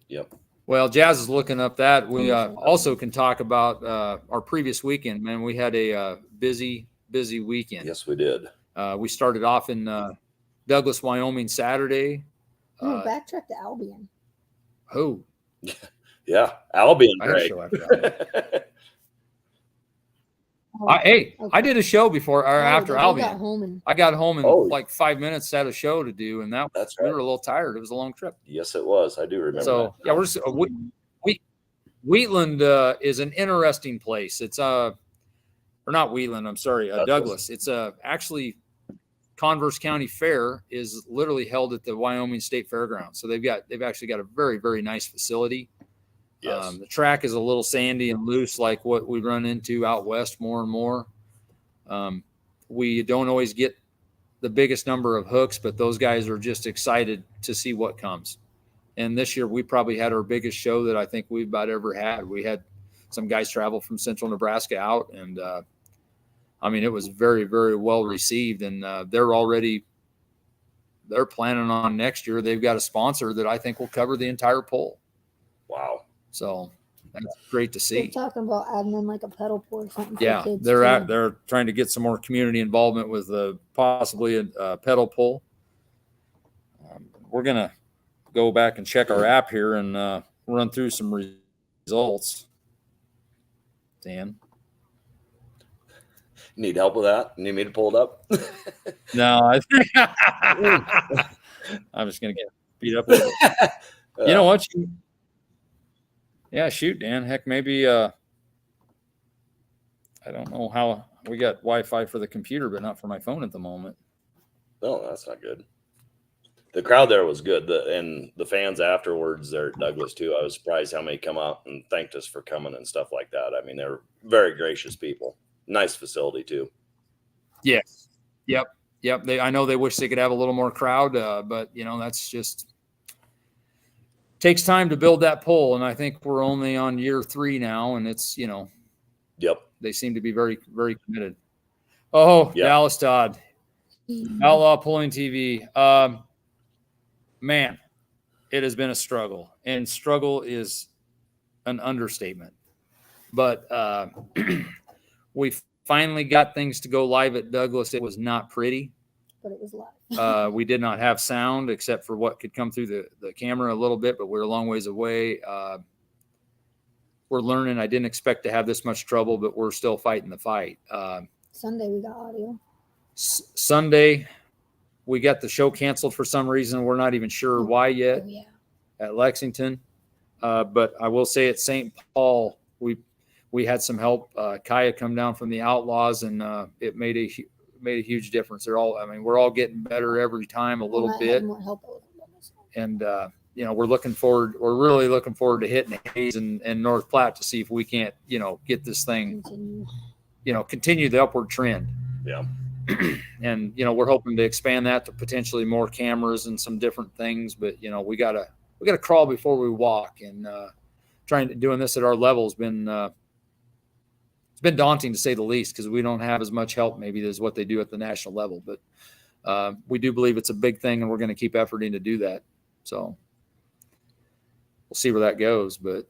yep. Well, Jazz is looking up that. We also can talk about our previous weekend, man. We had a busy weekend. Yes, we did. We started off in Douglas, Wyoming, Saturday. Backtrack to Albion. Oh, yeah, Albion. I had a show after that. I did a show before or after Albion. I got home in like 5 minutes, had a show to do, and that's right. We were a little tired. It was a long trip. Yes, it was. I do remember. So that. Wheatland is an interesting place. It's or not Wheatland. I'm sorry, Douglas. It's actually Converse County Fair is literally held at the Wyoming State Fairgrounds. So they've actually got a very, very nice facility. Yes. The track is a little sandy and loose, like what we run into out west more and more. We don't always get the biggest number of hooks, but those guys are just excited to see what comes. And this year we probably had our biggest show that I think we've about ever had. We had some guys travel from central Nebraska out, and it was very, very well received. And they're planning on next year. They've got a sponsor that I think will cover the entire poll. Wow. So that's great to see. They're talking about adding in like a pedal pull or something. Yeah, for kids they're trying to get some more community involvement with possibly a pedal pull. We're gonna go back and check our app here and run through some results. Dan, need help with that? Need me to pull it up? No, I think I'm just gonna get beat up with it. You know what? Yeah, shoot, Dan. Heck, maybe I don't know how we got Wi-Fi for the computer, but not for my phone at the moment. No, that's not good. The crowd there was good, and the fans afterwards there at Douglas too. I was surprised how many come out and thanked us for coming and stuff like that. I mean, they're very gracious people. Nice facility too. Yes. Yep. I know they wish they could have a little more crowd, but that's just takes time to build that pole, and I think we're only on year 3 now, and it's Yep. They seem to be very, very committed. Oh, yep. Dallas Todd, Outlaw Pulling TV. Man, it has been a struggle, and struggle is an understatement. But we finally got things to go live at Douglas. It was not pretty, but it was live. We did not have sound except for what could come through the camera a little bit, but we're a long ways away. We're learning. I didn't expect to have this much trouble, but we're still fighting the fight. Sunday we got audio. Sunday, we got the show canceled for some reason. We're not even sure why yet. Oh, yeah. At Lexington. But I will say at St. Paul, we had some help. Kaya come down from the Outlaws, and it made a huge difference. We're all getting better every time a little bit. More help. And we're really looking forward to hitting Hayes and North Platte to see if we can't, get this thing, continue the upward trend. Yeah. And, we're hoping to expand that to potentially more cameras and some different things, but we gotta crawl before we walk, and doing this at our level has been, it's been daunting to say the least, because we don't have as much help maybe as what they do at the national level, but we do believe it's a big thing, and we're going to keep efforting to do that. So we'll see where that goes. But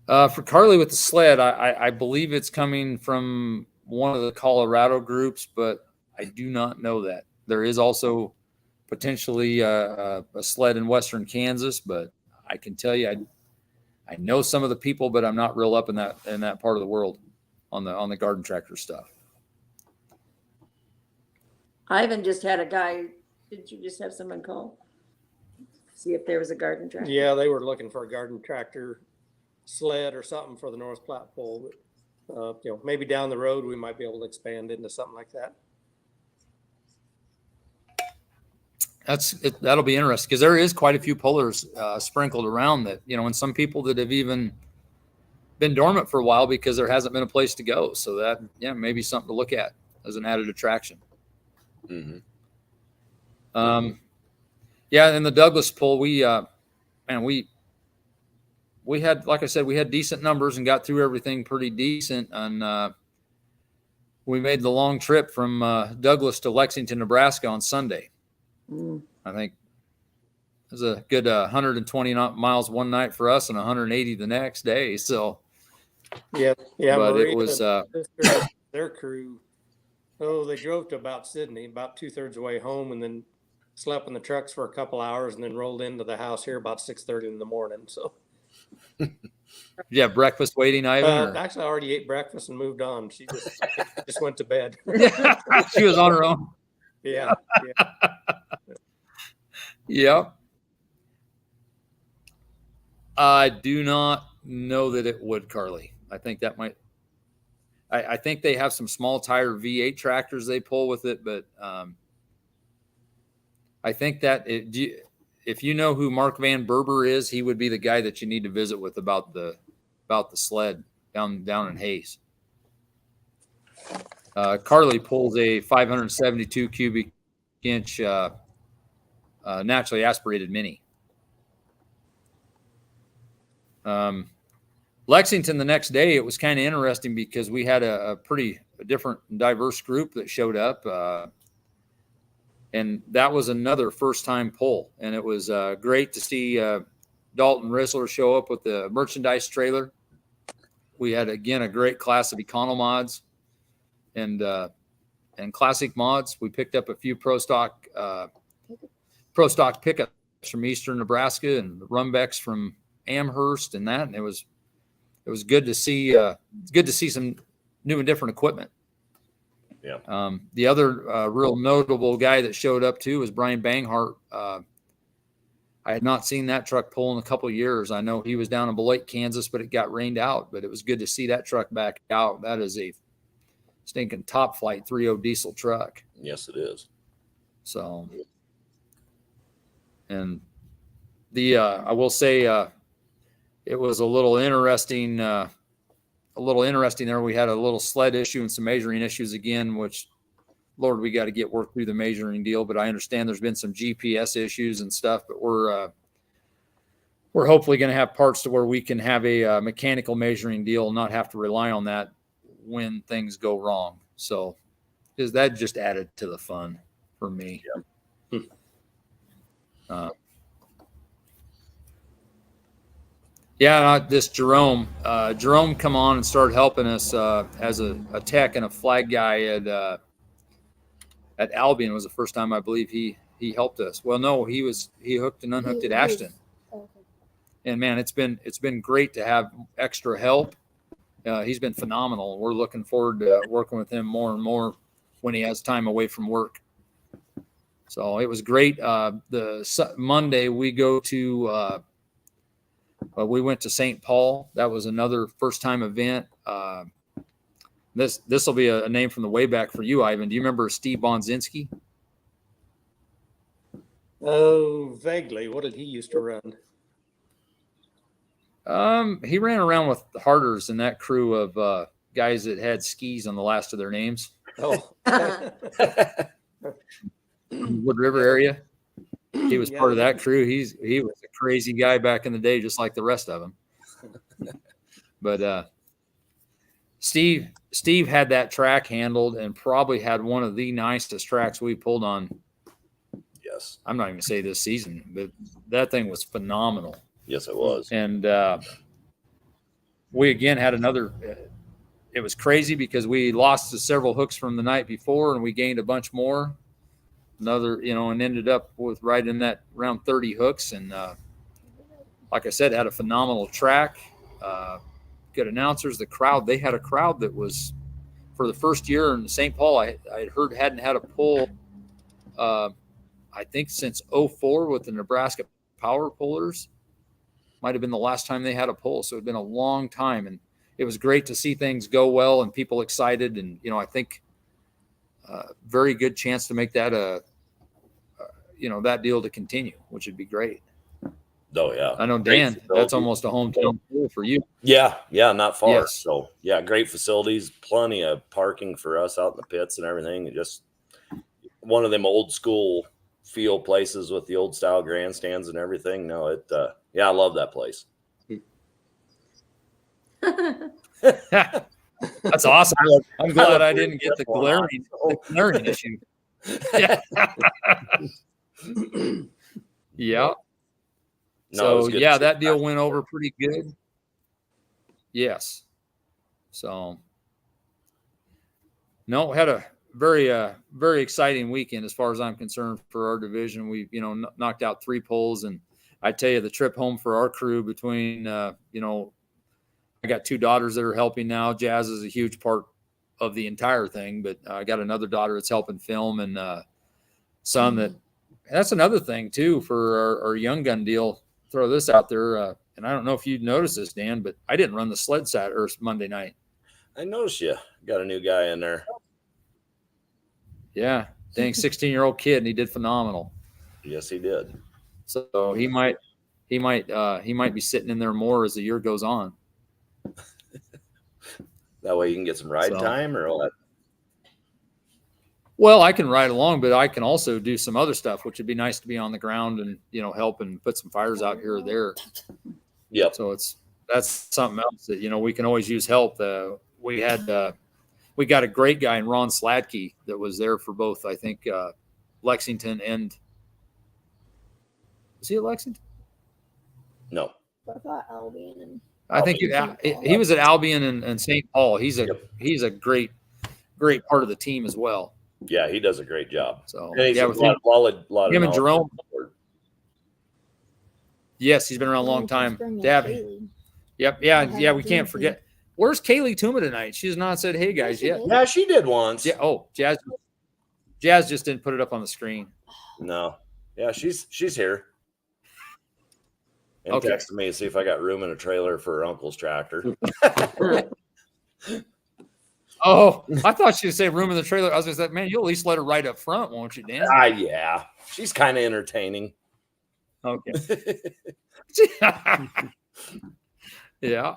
for Carly with the sled, I believe it's coming from one of the Colorado groups, but I do not know that. There is also potentially a sled in Western Kansas, but I can tell you, I know some of the people, but I'm not real up in that part of the world on the garden tractor stuff. Ivan just had a guy. Did you just have someone call? See if there was a garden tractor? Yeah, they were looking for a garden tractor sled or something for the North Platte pole. But, maybe down the road we might be able to expand into something like that. That'll be interesting, because there is quite a few pullers sprinkled around that, and some people that have even been dormant for a while because there hasn't been a place to go. So that, maybe something to look at as an added attraction. Mm-hmm. In the Douglas pull, we had, like I said, we had decent numbers and got through everything pretty decent. And we made the long trip from Douglas to Lexington, Nebraska on Sunday. I think it was a good 120 miles one night for us and 180 the next day. So, yeah. But Maria, it was their crew. Oh, they drove to about Sydney, about 2/3 of the way home, and then slept in the trucks for a couple hours, and then rolled into the house here about 6:30 in the morning. So, yeah, breakfast waiting, Ivan. Actually, I already ate breakfast and moved on. She just went to bed. Yeah, she was on her own. Yeah. Yep. I do not know that it would, Carly. I think that might. I think they have some small tire V8 tractors they pull with it, but I think that if you know who Mark Van Berber is, he would be the guy that you need to visit with about the sled down in Hayes. Carly pulls a 572 cubic inch naturally aspirated mini. Lexington the next day, it was kind of interesting because we had a pretty different, diverse group that showed up. And that was another first-time pull. And it was great to see Dalton Risler show up with the merchandise trailer. We had, again, a great class of Econo mods and classic mods. We picked up a few pro stock pickups from Eastern Nebraska and Rumbecks from Amherst and that. And it was good to see. Good to see some new and different equipment. Yeah. The other real notable guy that showed up too was Brian Banghart. I had not seen that truck pull in a couple of years. I know he was down in Beloit, Kansas, but it got rained out. But it was good to see that truck back out. That is a stinking top flight 3.0 diesel truck. Yes, it is. So, and I will say it was a little interesting there. We had a little sled issue and some measuring issues again, which, Lord, we got to get worked through the measuring deal. But I understand there's been some GPS issues and stuff. But we're hopefully going to have parts to where we can have a mechanical measuring deal and not have to rely on that when things go wrong. So, because that just added to the fun for me. Yeah. Yeah, this Jerome. Jerome come on and started helping us as a tech and a flag guy at Albion. Was the first time I believe he helped us. Well, no, he hooked and unhooked at Ashton. Okay. And man, it's been great to have extra help. He's been phenomenal. We're looking forward to working with him more and more when he has time away from work. So it was great. The Monday we go to we went to St. Paul. That was another first time event. This will be a name from the way back for you, Ivan. Do you remember Steve Bonzinski? Oh, vaguely. What did he used to run? He ran around with the Harders and that crew of guys that had skis on the last of their names. Oh, Wood River area. He was Yeah. part of that crew. He was a crazy guy back in the day, just like the rest of them. But Steve had that track handled and probably had one of the nicest tracks we pulled on. Yes. I'm not even gonna say this season, but that thing was phenomenal. Yes, it was. And we again had another. It was crazy because we lost several hooks from the night before, and we gained a bunch more. Another, and ended up with right in that around 30 hooks. And like I said, had a phenomenal track. Good announcers. The crowd, they had a crowd that was, for the first year in St. Paul, I heard hadn't had a pull, I think since 04 with the Nebraska Power Pullers. Might have been the last time they had a pull. So it'd been a long time. And it was great to see things go well and people excited. And, I think very good chance to make that that deal to continue, which would be great. Oh yeah. I know, Great Dan, facility. that's almost a hometown pool for you. Yeah, not far. Yes. So yeah, great facilities, plenty of parking for us out in the pits and everything. Just one of them old school feel places with the old style grandstands and everything. No, I love that place. That's awesome. I'm glad I didn't get the glaring issue. Yeah. Yeah. No, it was So good yeah, to see that deal went over pretty good. Yes. So no, had a very very exciting weekend as far as I'm concerned for our division. We knocked out 3 pulls, and I tell you, the trip home for our crew between I got 2 daughters that are helping now. Jazz is a huge part of the entire thing, but I got another daughter that's helping film, and son that's another thing too for our young gun deal. Throw this out there, and I don't know if you'd noticed this, Dan, but I didn't run the sled Monday night. I noticed you got a new guy in there. Yeah, dang, 16-year-old kid, and he did phenomenal. Yes, he did. So he might be sitting in there more as the year goes on. That way you can get some ride time or what? Well, I can ride along, but I can also do some other stuff, which would be nice to be on the ground and help and put some fires out here or there. Yep. So that's something else that we can always use help. We got a great guy in Ron Sladke that was there for both, I think, Lexington and was he at Lexington? No. I thought Albion and I think he was at Albion and St. Paul. He's a great part of the team as well. Yeah, he does a great job. So and he's with him and Jerome. Yes, he's been around a long time. Yep. Yeah. We can't forget. Where's Kaylee Tuma tonight? She's not said, "Hey guys," yet. Yeah, she did once. Yeah. Oh, Jazz just didn't put it up on the screen. No. Yeah, she's here. And Okay. texted me to see if I got room in a trailer for her uncle's tractor. Oh, I thought she'd say room in the trailer. I was just like, man, you'll at least let her ride up front, won't you, Dan? Yeah. She's kind of entertaining. Okay. Yeah.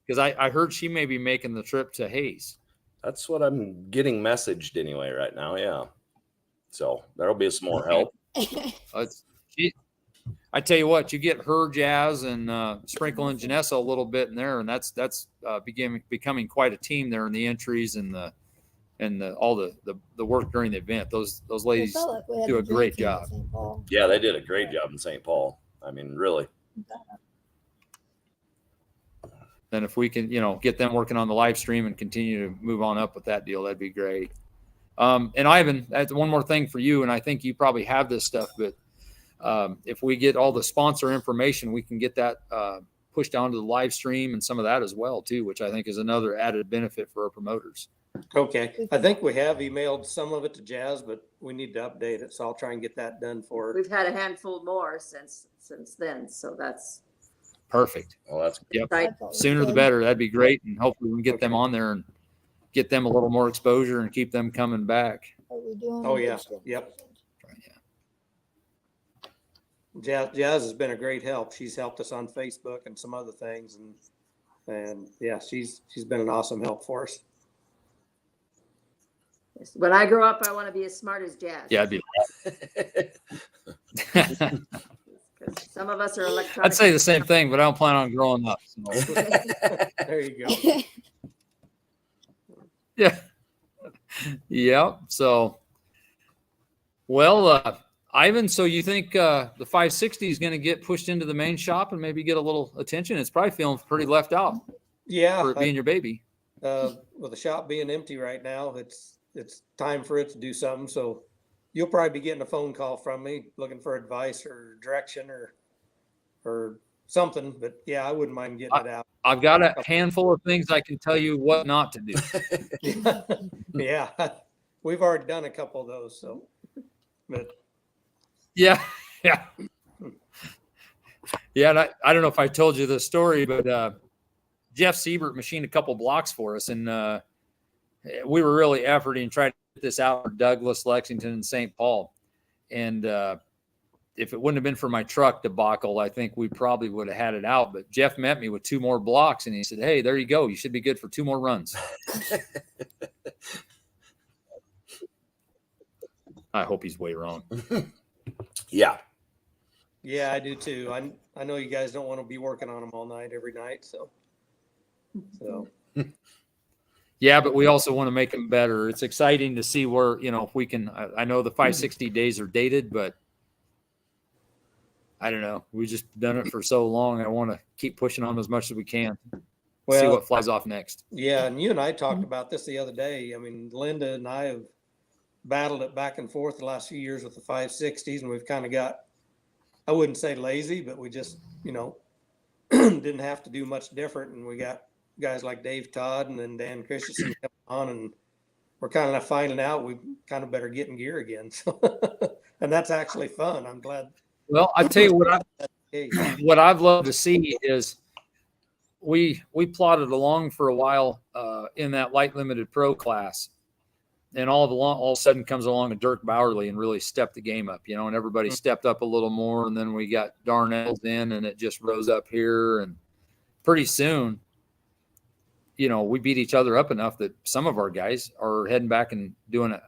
Because I heard she may be making the trip to Hayes. That's what I'm getting messaged anyway right now. Yeah. So there'll be some more help. I tell you what, you get her, Jazz, and Sprinkle and Janessa a little bit in there, and that's becoming quite a team there in the entries and all the work during the event. Those ladies do a great job. Yeah, they did a great job in St. Paul. I mean, really. then if we can, get them working on the live stream and continue to move on up with that deal, that'd be great. And Ivan, that's one more thing for you. And I think you probably have this stuff, but if we get all the sponsor information, we can get that pushed onto the live stream and some of that as well too, which I think is another added benefit for our promoters. Okay. I think we have emailed some of it to Jazz, but we need to update it. So I'll try and get that done for her. We've had a handful more since then. So that's Perfect. Well, that's Yep. right. That's always Sooner the good. better. That'd be great. And hopefully we can get them on there and get them a little more exposure and keep them coming back. Are we doing Oh, good yeah. stuff? Yep. Jazz has been a great help. She's helped us on Facebook and some other things. And yeah, she's been an awesome help for us. When I grow up, I want to be as smart as Jazz. Yeah, I'd be. 'Cause some of us are electronic. I'd say the same thing, but I don't plan on growing up. So. There you go. Yeah. Yeah. So, well, Ivan, so you think the 560 is going to get pushed into the main shop and maybe get a little attention? It's probably feeling pretty left out Yeah. for it being your baby. With the shop being empty right now, it's time for it to do something. So you'll probably be getting a phone call from me looking for advice or direction or something. But yeah, I wouldn't mind getting it out. I've got a handful of things I can tell you what not to do. Yeah, we've already done a couple of those. So, but Yeah. Yeah. Yeah. And I don't know if I told you the story, but Jeff Siebert machined a couple blocks for us. And we were really efforting trying to get this out for Douglas, Lexington, and St. Paul. And if it wouldn't have been for my truck debacle, I think we probably would have had it out. But Jeff met me with 2 more blocks and he said, "Hey, there you go. You should be good for 2 more runs." I hope he's way wrong. yeah. yeah, I do too. I know you guys don't want to be working on them all night, every night. So Yeah, but we also want to make them better. It's exciting to see where, if we can. I know the 560 days are dated, but I don't know. We've just done it for so long. I want to keep pushing on as much as we can. See well, what flies off next. yeah, and you and I talked about this the other day. I mean, Linda and I have battled it back and forth the last few years with the 560s, and we've kind of got, I wouldn't say lazy, but we just, didn't have to do much different. And we got guys like Dave Todd and then Dan Christensen coming on, and we're kind of finding out we kind of better get in gear again. So, and that's actually fun. I'm glad. Well, I tell you what, Hey, what I've loved to see is we plodded along for a while in that light limited pro class, and all of a sudden comes along a Dirk Bowerly and really stepped the game up, and everybody stepped up a little more, and then we got Darnell's in, and it just rose up here, and pretty soon, we beat each other up enough that some of our guys are heading back and doing it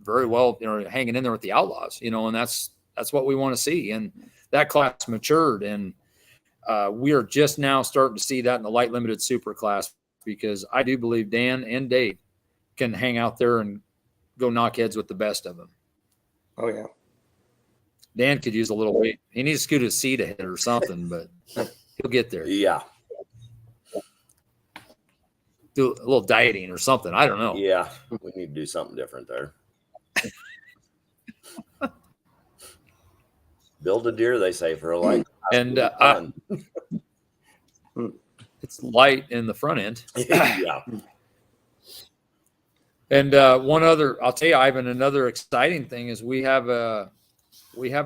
very well, hanging in there with the Outlaws, and that's what we want to see. And that class matured, and we are just now starting to see that in the light limited super class, because I do believe Dan and Dave can hang out there and go knock heads with the best of them. oh yeah. Dan could use a little weight. He needs to scoot his seat ahead or something, but he'll get there. Yeah. Do a little dieting or something. I don't know. Yeah. We need to do something different there. Build a deer, they say, for a light. And it's light in the front end. Yeah. And one other, I'll tell you, Ivan, another exciting thing is we have a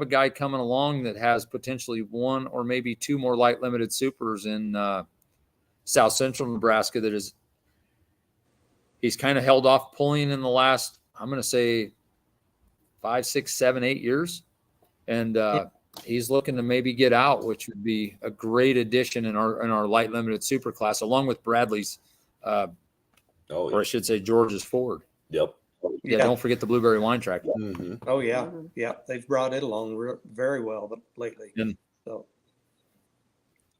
guy coming along that has potentially 1 or maybe 2 more light limited supers in South Central Nebraska. He's kind of held off pulling in the last, I'm going to say 5, 6, 7, 8 years. And he's looking to maybe get out, which would be a great addition in our light limited super class, along with Bradley's, or I should say George's Ford. Yep. Yeah, don't forget the Blueberry Wine Track. Mm-hmm. Oh yeah. Yeah. They've brought it along very well, but lately. And, So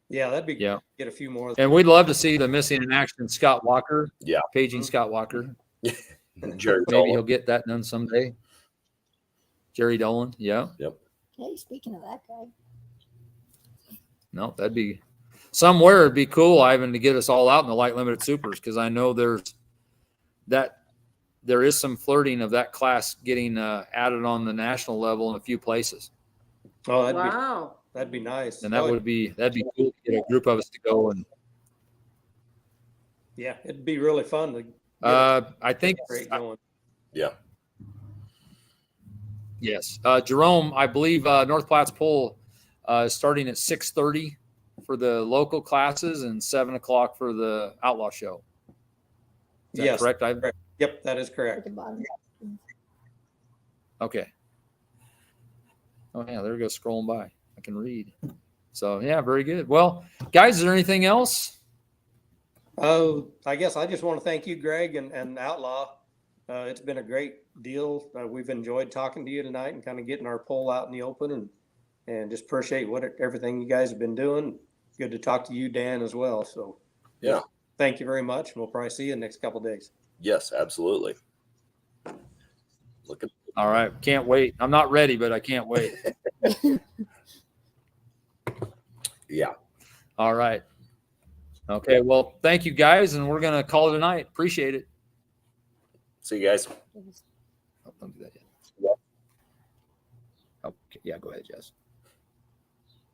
yeah, that'd be yeah. Get a few more. And we'd love to see the missing in action Scott Walker. Yeah. Paging Scott Walker. Jerry Maybe he'll get that done someday. Jerry Dolan. Yeah. Yep. Hey, speaking of that guy, No, that'd be somewhere it'd be cool, Ivan, to get us all out in the light limited supers, because I know there is some flirting of that class getting added on the national level in a few places. Oh, Wow. that'd be nice. And that'd be cool to get a group of us to go. And yeah, it'd be really fun to get I think great going. Yeah. yes, Jerome, I believe North Platte's poll is starting at 6:30 for the local classes and 7 o'clock for the outlaw show. Is that Yes, correct? Ivan? correct. Yep, that is At correct. the bottom. Okay. Oh yeah, there we go, scrolling by. I can read. So yeah, very good. Well, guys, is there anything else? Oh, I guess I just want to thank you, Greg, and Outlaw. It's been a great deal. We've enjoyed talking to you tonight and kind of getting our poll out in the open, and just appreciate everything you guys have been doing. Good to talk to you, Dan, as well. So Yeah. thank you very much. We'll probably see you in the next couple of days. Yes, absolutely. Look at All right, can't wait. I'm not ready, but I can't wait. yeah. All right. Okay, well, thank you guys, and we're gonna call it a night. Appreciate it. See you guys. Oh, don't do that yet. Okay, yeah, go ahead, Jess.